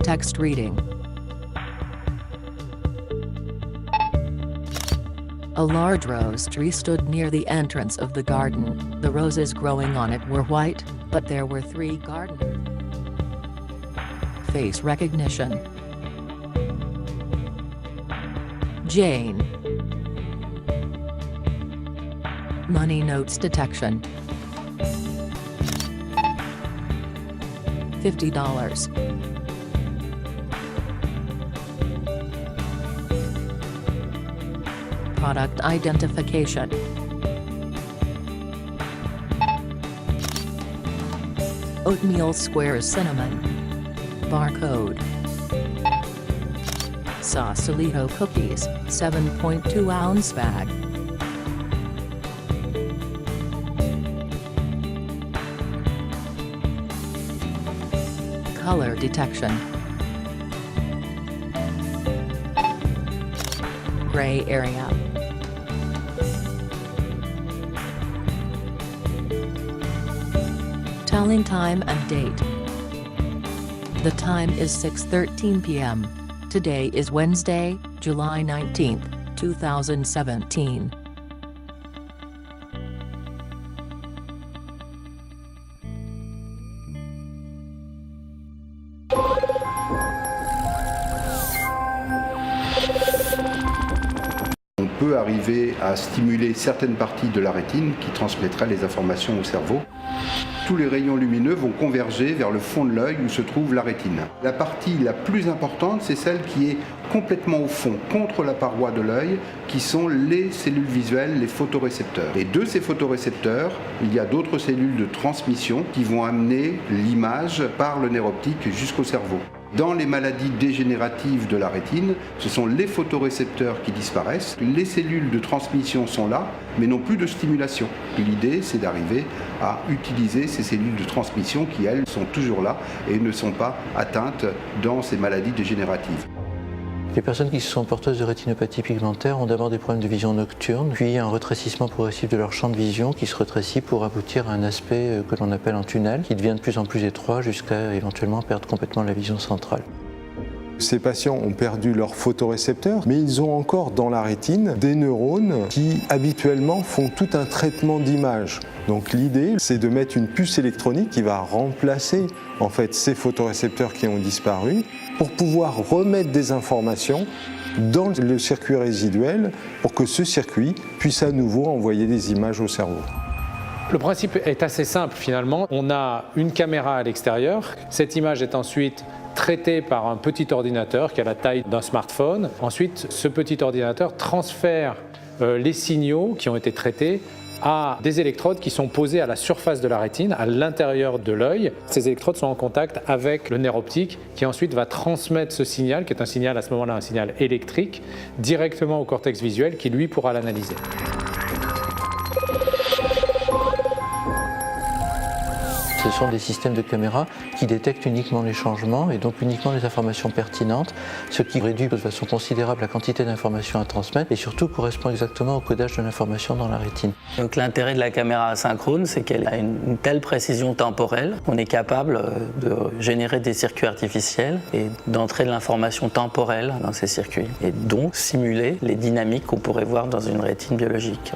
Text reading. A large rose tree stood near the entrance of the garden. The roses growing on it were white, but there were 3 gardeners. Face recognition. Jane. Money notes detection. $50. Product identification. Oatmeal squares cinnamon. Barcode. Sausalito cookies, 7.2 ounce bag. Color detection. Gray area. Telling time and date. The time is 6:13 p.m. Today is Wednesday, July 19, 2017. On peut arriver à stimuler certaines parties de la rétine qui transmettraient les informations au cerveau. Tous les rayons lumineux vont converger vers le fond de l'œil où se trouve la rétine. La partie la plus importante, c'est celle qui est complètement au fond, contre la paroi de l'œil, qui sont les cellules visuelles, les photorécepteurs. Et de ces photorécepteurs, il y a d'autres cellules de transmission qui vont amener l'image par le nerf optique jusqu'au cerveau. Dans les maladies dégénératives de la rétine, ce sont les photorécepteurs qui disparaissent. Les cellules de transmission sont là, mais n'ont plus de stimulation. L'idée, c'est d'arriver à utiliser ces cellules de transmission qui, elles, sont toujours là et ne sont pas atteintes dans ces maladies dégénératives. Les personnes qui sont porteuses de rétinopathie pigmentaire ont d'abord des problèmes de vision nocturne, puis un rétrécissement progressif de leur champ de vision qui se rétrécit pour aboutir à un aspect que l'on appelle un tunnel, qui devient de plus en plus étroit jusqu'à éventuellement perdre complètement la vision centrale. Ces patients ont perdu leurs photorécepteurs, mais ils ont encore dans la rétine des neurones qui habituellement font tout un traitement d'image. Donc l'idée, c'est de mettre une puce électronique qui va remplacer en fait ces photorécepteurs qui ont disparu pour pouvoir remettre des informations dans le circuit résiduel pour que ce circuit puisse à nouveau envoyer des images au cerveau. Le principe est assez simple finalement. On a une caméra à l'extérieur. Cette image est ensuite traitée par un petit ordinateur qui a la taille d'un smartphone. Ensuite, ce petit ordinateur transfère les signaux qui ont été traités à des électrodes qui sont posées à la surface de la rétine, à l'intérieur de l'œil. Ces électrodes sont en contact avec le nerf optique qui ensuite va transmettre ce signal, qui est un signal à ce moment-là, un signal électrique, directement au cortex visuel qui lui pourra l'analyser. Ce sont des systèmes de caméra qui détectent uniquement les changements et donc uniquement les informations pertinentes, ce qui réduit de façon considérable la quantité d'informations à transmettre et surtout correspond exactement au codage de l'information dans la rétine. Donc l'intérêt de la caméra asynchrone, c'est qu'elle a une telle précision temporelle qu'on est capable de générer des circuits artificiels et d'entrer de l'information temporelle dans ces circuits et donc simuler les dynamiques qu'on pourrait voir dans une rétine biologique.